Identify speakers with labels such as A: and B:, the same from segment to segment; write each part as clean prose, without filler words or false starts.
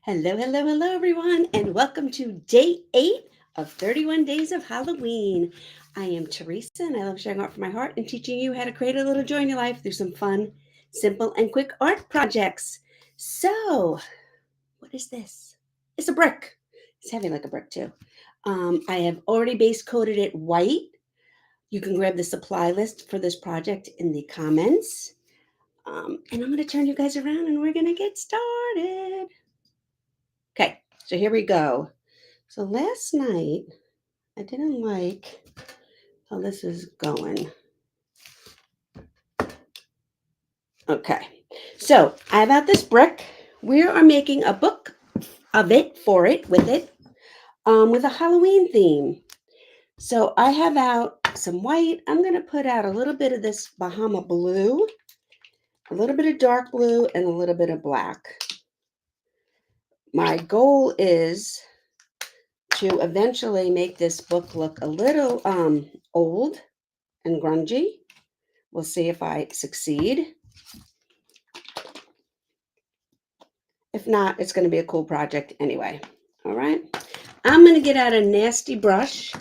A: Hello, hello, hello, everyone, and welcome to day 8 of 31 Days of Halloween. I am Teresa, and I love sharing art from my heart and teaching you how to create a little joy in your life through some fun, simple, and quick art projects. So, what is this? It's a brick. It's heavy like a brick, too. I have already base coated it white. You can grab the supply list for this project in the comments. And I'm going to turn you guys around and we're going to get started. Okay, so here we go. So last night, I didn't like how this is going. Okay, so I have out this brick. We are making a book of it, with a Halloween theme. So I have out some white. I'm going to put out a little bit of this Bahama blue, a little bit of dark blue, and a little bit of black. My goal is to eventually make this book look a little old and grungy. We'll see if I succeed. If not, it's going to be a cool project anyway. All right. I'm going to get out a nasty brush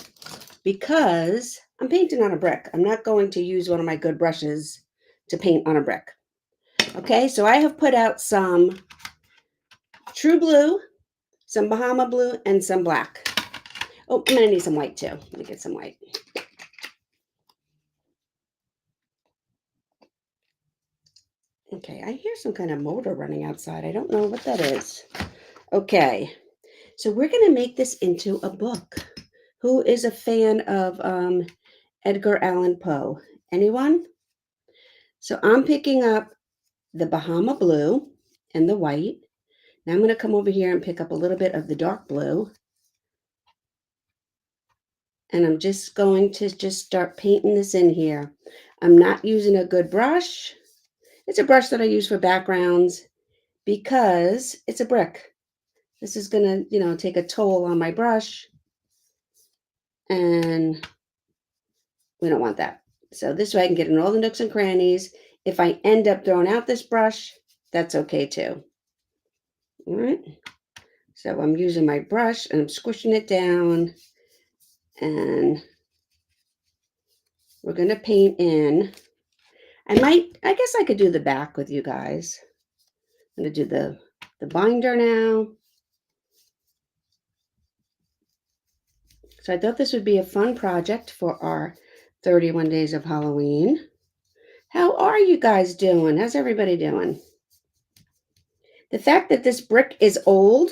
A: because I'm painting on a brick. I'm not going to use one of my good brushes to paint on a brick. Okay, so I have put out some true blue, some Bahama blue, and some black. Oh, I'm going to need some white too. Let me get some white. Okay, I hear some kind of motor running outside. I don't know what that is. Okay, so we're going to make this into a book. Who is a fan of Edgar Allan Poe? Anyone? So I'm picking up the Bahama blue and the white. Now I'm going to come over here and pick up a little bit of the dark blue. And I'm just going to start painting this in here. I'm not using a good brush. It's a brush that I use for backgrounds because it's a brick. This is going to, take a toll on my brush. And we don't want that. So this way I can get in all the nooks and crannies. If I end up throwing out this brush, that's okay too. All right. So I'm using my brush and I'm squishing it down. And we're going to paint in. I guess I could do the back with you guys. I'm going to do the binder now. So I thought this would be a fun project for our 31 days of Halloween. How are you guys doing? How's everybody doing? The fact that this brick is old,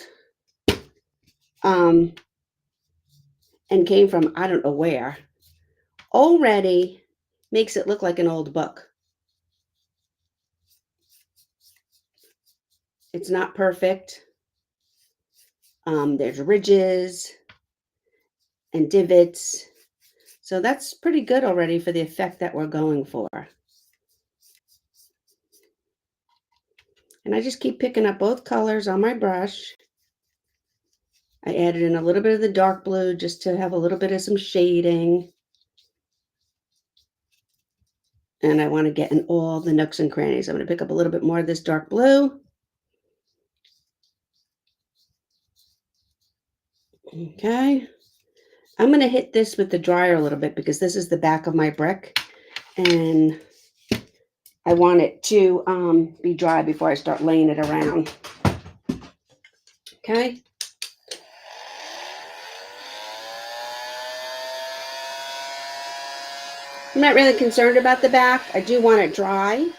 A: and came from I don't know where, already makes it look like an old book. It's not perfect. There's ridges and divots. So that's pretty good already for the effect that we're going for. And I just keep picking up both colors on my brush. I added in a little bit of the dark blue just to have a little bit of some shading. And I want to get in all the nooks and crannies. I'm going to pick up a little bit more of this dark blue. Okay. I'm going to hit this with the dryer a little bit because this is the back of my brick. And I want it to be dry before I start laying it around. Okay. I'm not really concerned about the back. I do want it dry,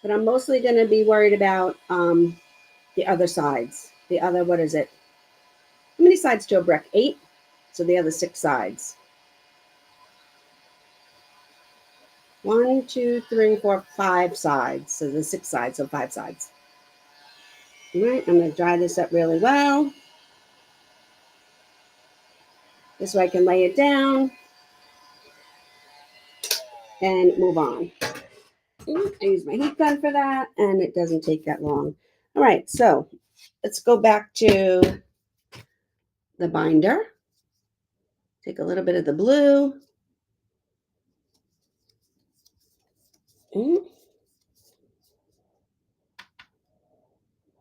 A: but I'm mostly going to be worried about the other sides. The other, what is it? How many sides to a brick? 8. So the other 6 sides. 1, 2, 3, 4, 5 sides. So the 6 sides, so 5 sides. All right, I'm going to dry this up really well. This way I can lay it down and move on. I use my heat gun for that, and it doesn't take that long. All right, so let's go back to the binder. Take a little bit of the blue.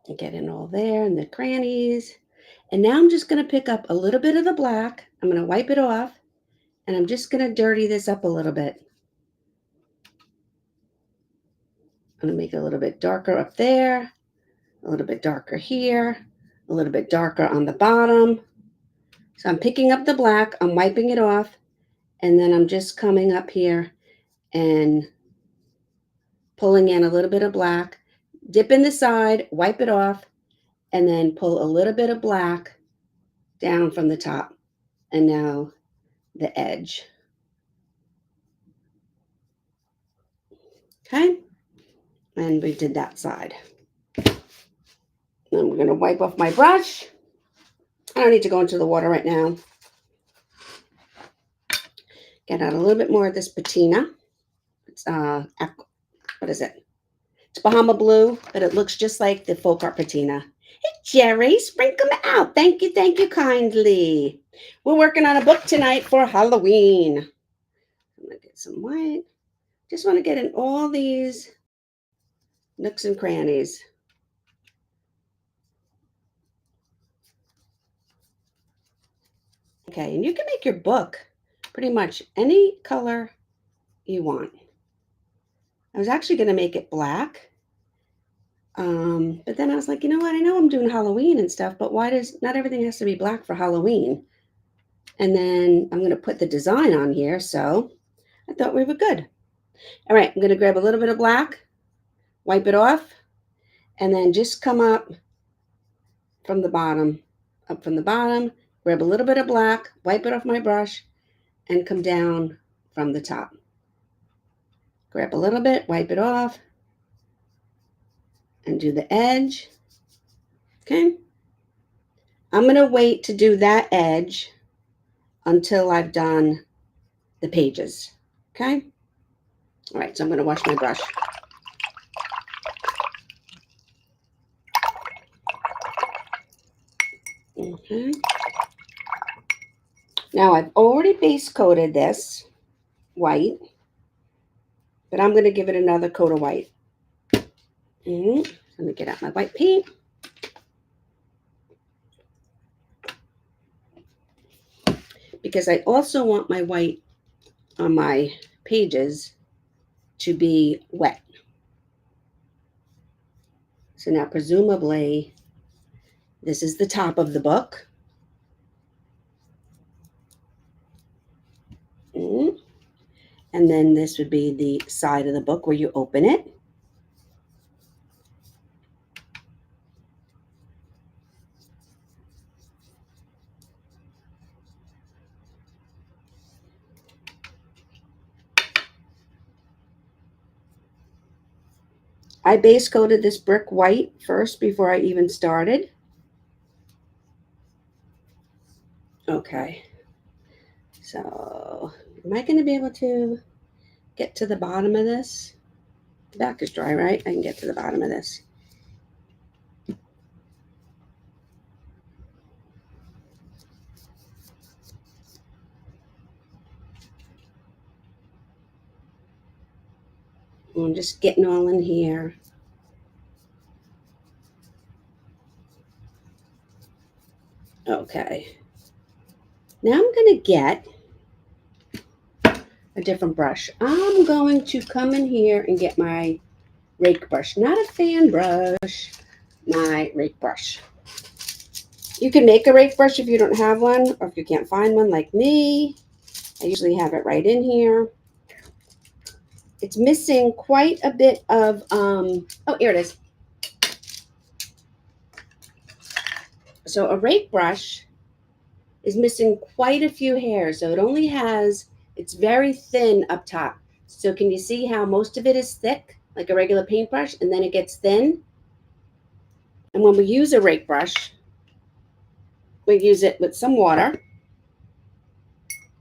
A: And get in all there in the crannies. And now I'm just going to pick up a little bit of the black. I'm going to wipe it off, and I'm just going to dirty this up a little bit. I'm going to make it a little bit darker up there, a little bit darker here, a little bit darker on the bottom. So I'm picking up the black, I'm wiping it off, and then I'm just coming up here and pulling in a little bit of black, dip in the side, wipe it off, and then pull a little bit of black down from the top. And now the edge. Okay, and we did that side. Then we're going to wipe off my brush. I don't need to go into the water right now. Get out a little bit more of this patina. It's what is it? It's Bahama Blue, but it looks just like the folk art patina. Hey, Jerry, sprinkle them out. Thank you kindly. We're working on a book tonight for Halloween. I'm going to get some white. Just want to get in all these nooks and crannies. Okay, and you can make your book pretty much any color you want. I was actually going to make it black. But then I was like, you know what? I know I'm doing Halloween and stuff, but why does not everything has to be black for Halloween? And then I'm going to put the design on here. So I thought we were good. All right, I'm going to grab a little bit of black, wipe it off, and then just come up from the bottom, grab a little bit of black, wipe it off my brush, and come down from the top. Grab a little bit, wipe it off, and do the edge. Okay. I'm going to wait to do that edge until I've done the pages. Okay. All right. So I'm going to wash my brush. Okay. Now I've already base coated this white, but I'm going to give it another coat of white. Let me get out my white paint. Because I also want my white on my pages to be wet. So now presumably this is the top of the book. And then this would be the side of the book where you open it. I base coated this brick white first before I even started. Okay. So am I going to be able to get to the bottom of this? The back is dry, right? I can get to the bottom of this. I'm just getting all in here. Okay. Now I'm going to get a different brush. I'm going to come in here and get my rake brush, not a fan brush, my rake brush. You can make a rake brush if you don't have one, or if you can't find one like me. I usually have it right in here. It's missing quite a bit of, oh, here it is. So a rake brush is missing quite a few hairs. So it only has, it's very thin up top. So can you see how most of it is thick, like a regular paintbrush, and then it gets thin? And when we use a rake brush, we use it with some water.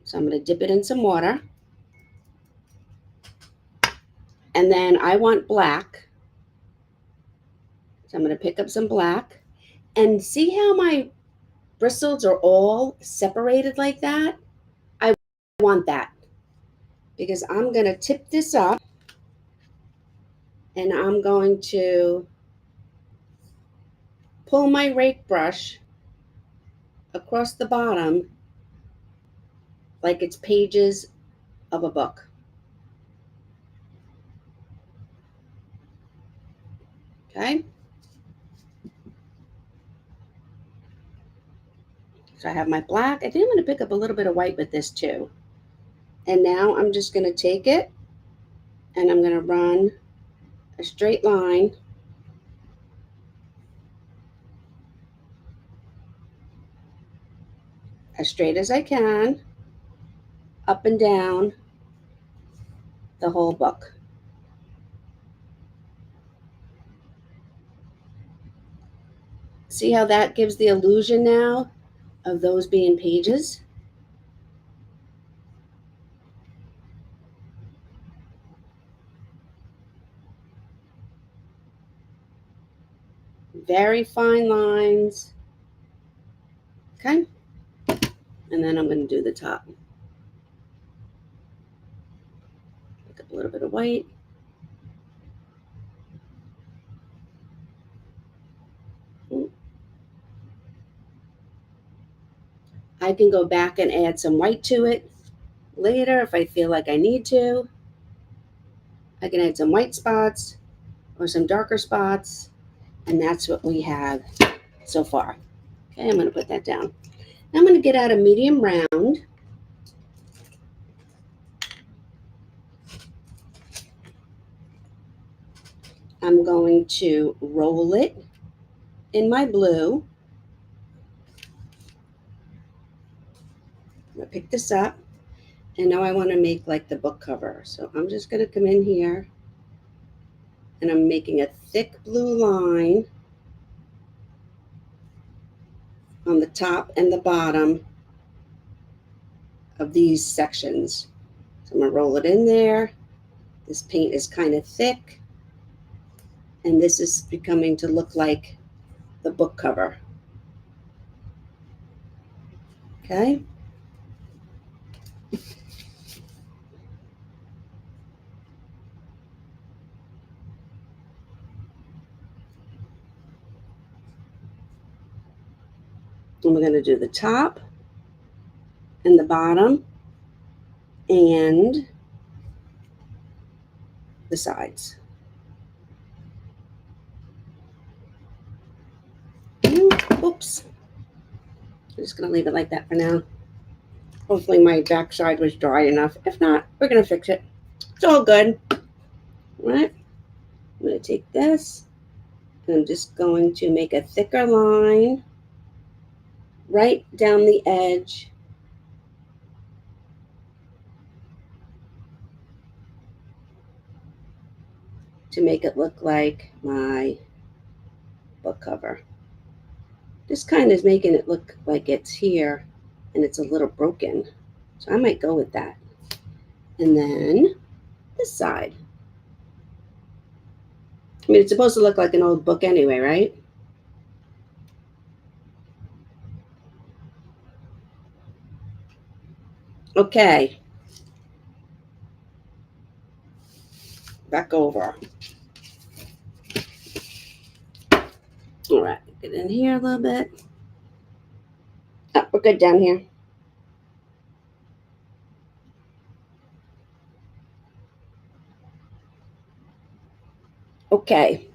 A: So I'm going to dip it in some water. And then I want black. So I'm going to pick up some black. And see how my bristles are all separated like that? I want that. Because I'm going to tip this up. And I'm going to pull my rake brush across the bottom like it's pages of a book. Okay? So I have my black. I think I'm going to pick up a little bit of white with this too. And now I'm just going to take it and I'm going to run a straight line as straight as I can up and down the whole book. See how that gives the illusion now of those being pages? Very fine lines. Okay? And then I'm going to do the top. Pick up a little bit of white. I can go back and add some white to it later if I feel like I need to. I can add some white spots or some darker spots, and that's what we have so far. Okay, I'm going to put that down. Now I'm going to get out a medium round. I'm going to roll it in my blue. I'm going to pick this up, and now I want to make like the book cover. So I'm just going to come in here, and I'm making a thick blue line on the top and the bottom of these sections. So I'm going to roll it in there. This paint is kind of thick, and this is becoming to look like the book cover. Okay. And we're going to do the top and the bottom and the sides. Oops. I'm just going to leave it like that for now. Hopefully my backside was dry enough. If not, we're going to fix it. It's all good. All right. I'm going to take this, and I'm just going to make a thicker line right down the edge to make it look like my book cover. This kind of is making it look like it's here and it's a little broken. So I might go with that. And then this side. I mean, it's supposed to look like an old book anyway, right? Okay. Back over. All right, get in here a little bit. Oh, we're good down here. Okay.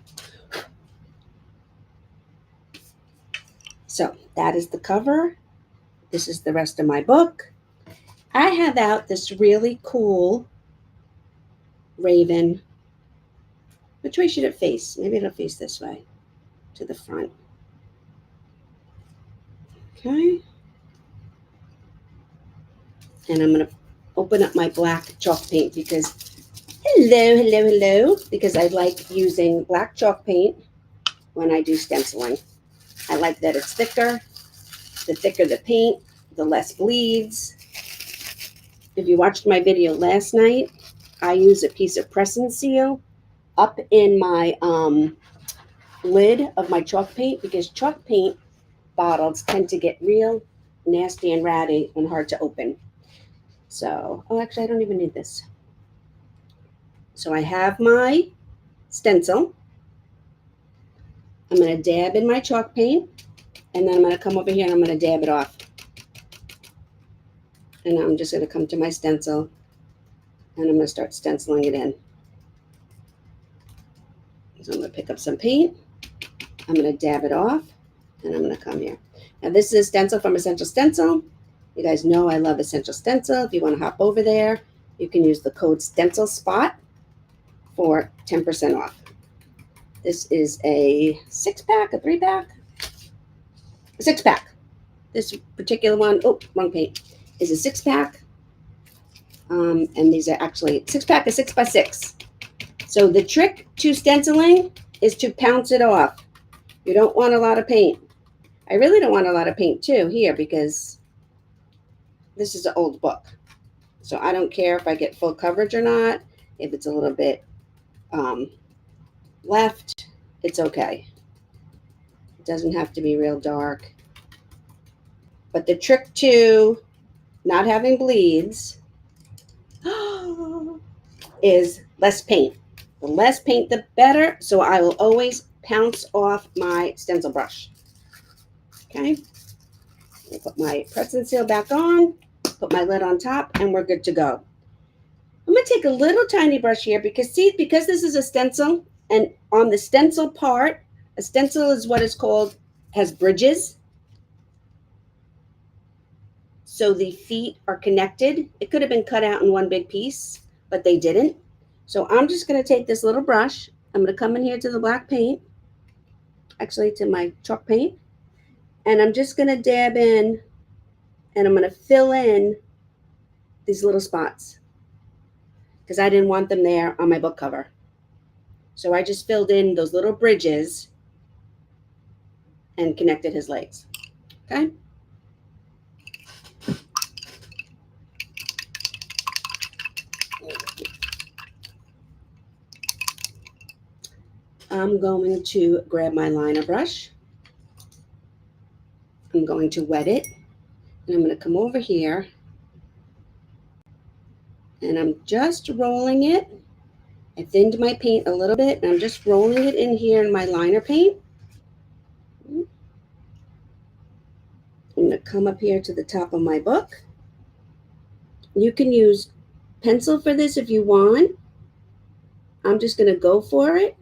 A: So that is the cover. This is the rest of my book. I have out this really cool raven. Which way should it face? Maybe it'll face this way to the front. Okay. And I'm going to open up my black chalk paint because, hello, because I like using black chalk paint when I do stenciling. I like that it's thicker. The thicker the paint, the less bleeds. If you watched my video last night, I use a piece of press and seal up in my lid of my chalk paint because chalk paint bottles tend to get real nasty and ratty and hard to open. So, oh, actually, I don't even need this. So I have my stencil. I'm going to dab in my chalk paint, and then I'm going to come over here and I'm going to dab it off. And I'm just going to come to my stencil, and I'm going to start stenciling it in. So I'm going to pick up some paint. I'm going to dab it off, and I'm going to come here. Now, this is a stencil from Essential Stencil. You guys know I love Essential Stencil. If you want to hop over there, you can use the code Stencil Spot for 10% off. This is a 6-pack, a 3-pack? A 6-pack. This particular one, oh, wrong paint, is a 6-pack. And these are actually 6-pack is 6x6. So the trick to stenciling is to pounce it off. You don't want a lot of paint. I really don't want a lot of paint too here because this is an old book. So I don't care if I get full coverage or not. If it's a little bit left, it's okay. It doesn't have to be real dark. But the trick to not having bleeds is less paint. The less paint, the better. So I will always pounce off my stencil brush. Okay. I'll put my press and seal back on, put my lid on top, and we're good to go. I'm going to take a little tiny brush here because, see, because this is a stencil, and on the stencil part, a stencil is what is called, has bridges. So the feet are connected. It could have been cut out in one big piece, but they didn't. So I'm just going to take this little brush. I'm going to come in here to the black paint, actually to my chalk paint, and I'm just going to dab in, and I'm going to fill in these little spots because I didn't want them there on my book cover. So I just filled in those little bridges and connected his legs. Okay. I'm going to grab my liner brush. I'm going to wet it, and I'm going to come over here, and I'm just rolling it. I thinned my paint a little bit, and I'm just rolling it in here in my liner paint. I'm going to come up here to the top of my book. You can use pencil for this if you want. I'm just going to go for it.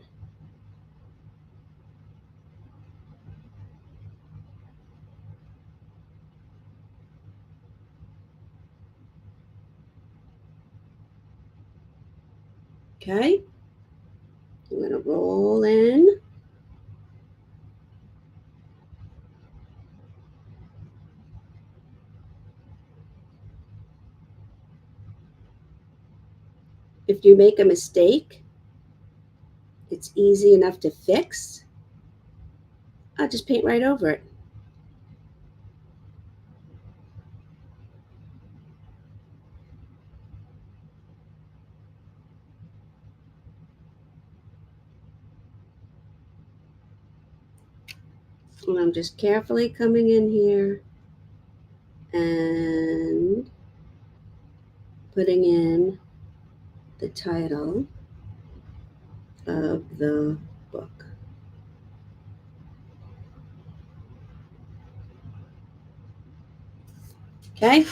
A: Okay. I'm going to roll in. If you make a mistake, it's easy enough to fix. I'll just paint right over it. And I'm just carefully coming in here and putting in the title of the book. Okay.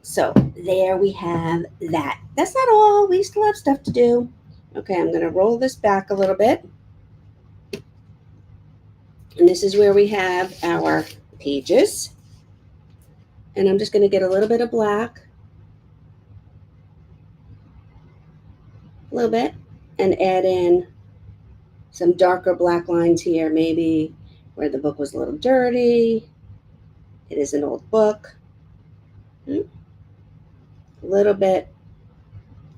A: So there we have that. That's not all. We still have stuff to do. Okay, I'm going to roll this back a little bit. And this is where we have our pages. And I'm just going to get a little bit of black, a little bit, and add in some darker black lines here, maybe where the book was a little dirty. It is an old book. A little bit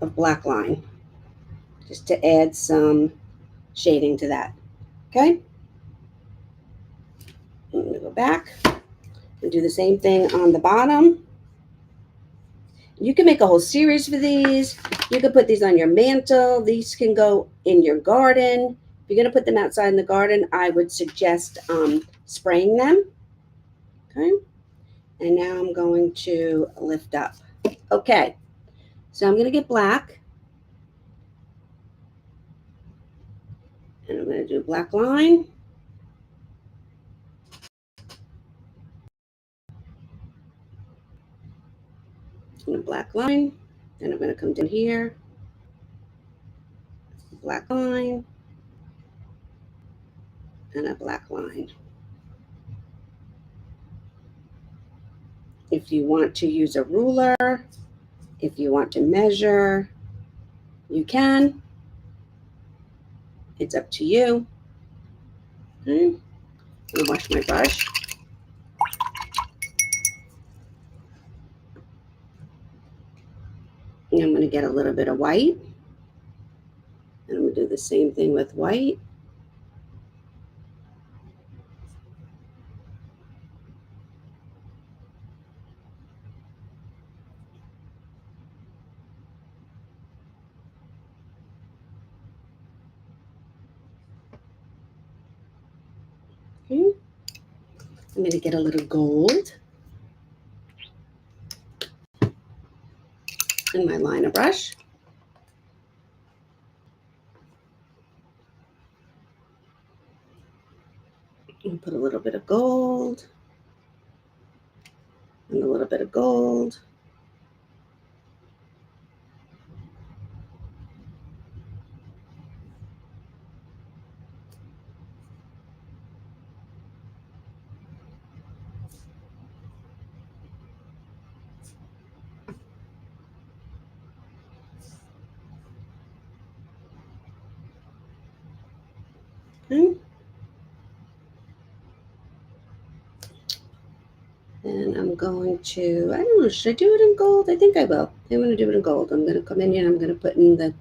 A: of black line, just to add some shading to that. Okay? I'm going to go back and do the same thing on the bottom. You can make a whole series for these. You can put these on your mantle. These can go in your garden. If you're going to put them outside in the garden, I would suggest spraying them. Okay? And now I'm going to lift up. Okay. So I'm going to get black. And I'm going to do a black line. And a black line. Then I'm going to come down here. Black line. And a black line. If you want to use a ruler, if you want to measure, you can. It's up to you. Okay. I'm going to wash my brush. And I'm going to get a little bit of white. And I'm going to do the same thing with white. Okay. I'm going to get a little gold in my liner brush. And put a little bit of gold and a little bit of gold. Okay. And I'm going to, I don't know, should I do it in gold? I think I will. I'm going to do it in gold. I'm going to come in here and I'm going to put in the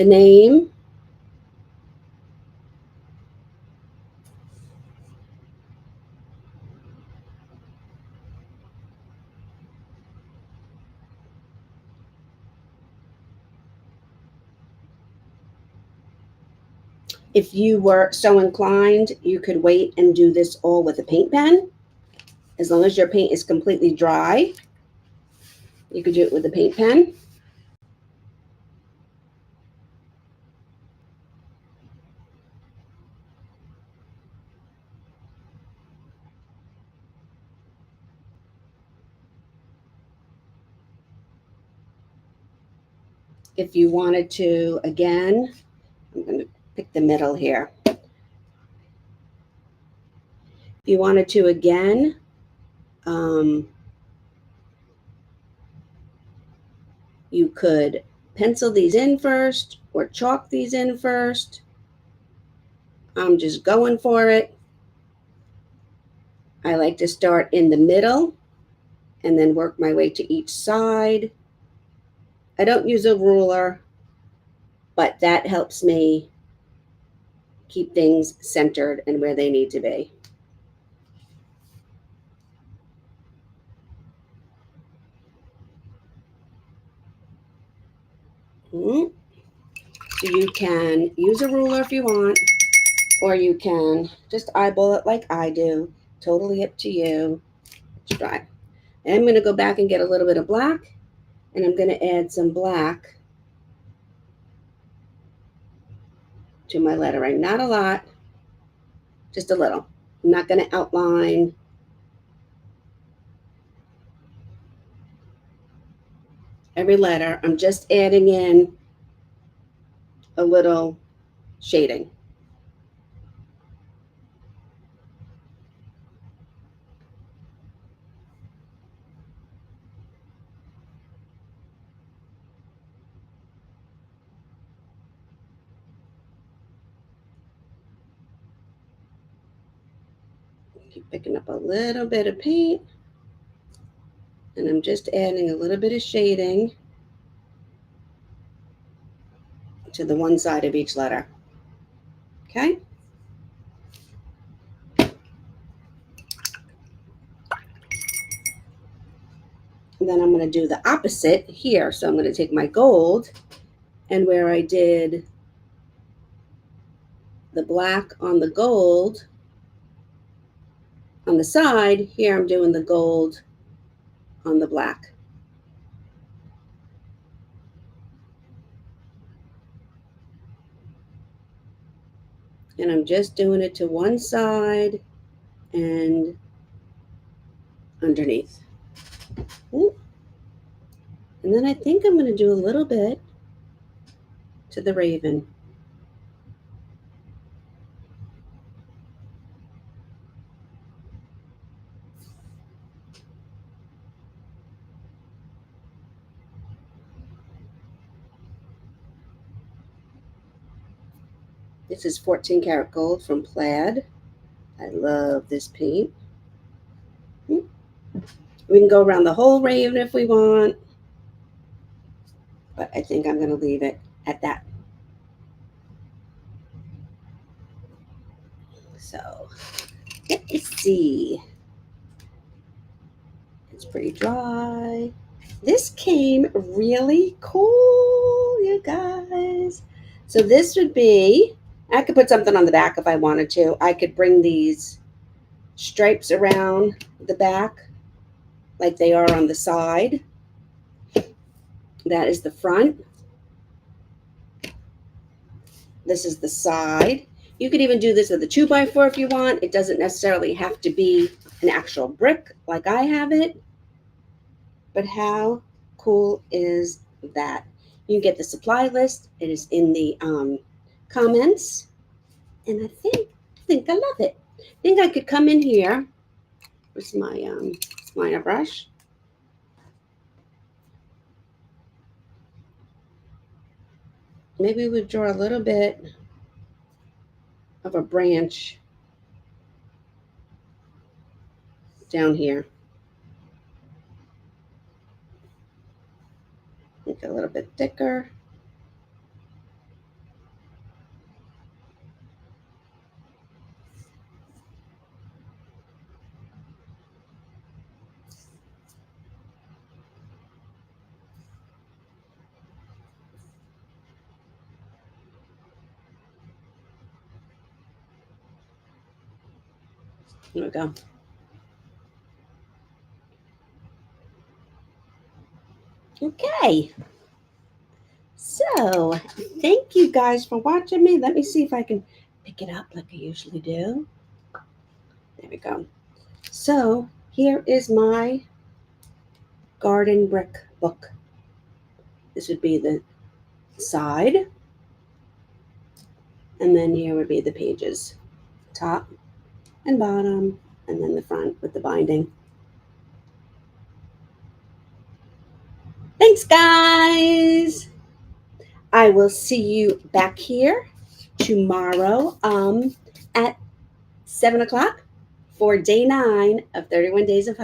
A: name. If you were so inclined, you could wait and do this all with a paint pen. As long as your paint is completely dry, you could do it with a paint pen. If you wanted to, again, I'm going to pick the middle here. If you wanted to, again, you could pencil these in first or chalk these in first. I'm just going for it. I like to start in the middle and then work my way to each side. I don't use a ruler, but that helps me keep things centered and where they need to be. So you can use a ruler if you want, or you can just eyeball it like I do. Totally up to you. Let's try. And I'm going to go back and get a little bit of black, and I'm going to add some black to my lettering. Not a lot, just a little. I'm not going to outline every letter. I'm just adding in a little shading. Keep picking up a little bit of paint, and I'm just adding a little bit of shading to the one side of each letter. Okay? And then I'm going to do the opposite here. So I'm going to take my gold, and where I did the black on the gold on the side, here I'm doing the gold on the black. And I'm just doing it to one side and underneath. Ooh. And then I think I'm going to do a little bit to the raven. This is 14 karat gold from Plaid. I love this paint. We can go around the whole raven if we want, but I think I'm going to leave it at that. So let's see. It's pretty dry. This came really cool, you guys. So this would be, I could put something on the back if I wanted to. I could bring these stripes around the back like they are on the side. That is the front. This is the side. You could even do this with a 2x4 if you want. It doesn't necessarily have to be an actual brick like I have it. But how cool is that? You can get the supply list. It is in the comments. And I think I love it. I think I could come in here with my liner brush. Maybe we'll draw a little bit of a branch down here. Make it a little bit thicker. There we go. Okay. So, thank you guys for watching me. Let me see if I can pick it up like I usually do. There we go. So, here is my garden brick book. This would be the side. And then here would be the pages. Top and bottom. And then the front with the binding. Thanks, guys. I will see you back here tomorrow at 7 o'clock for day 9 of 31 Days of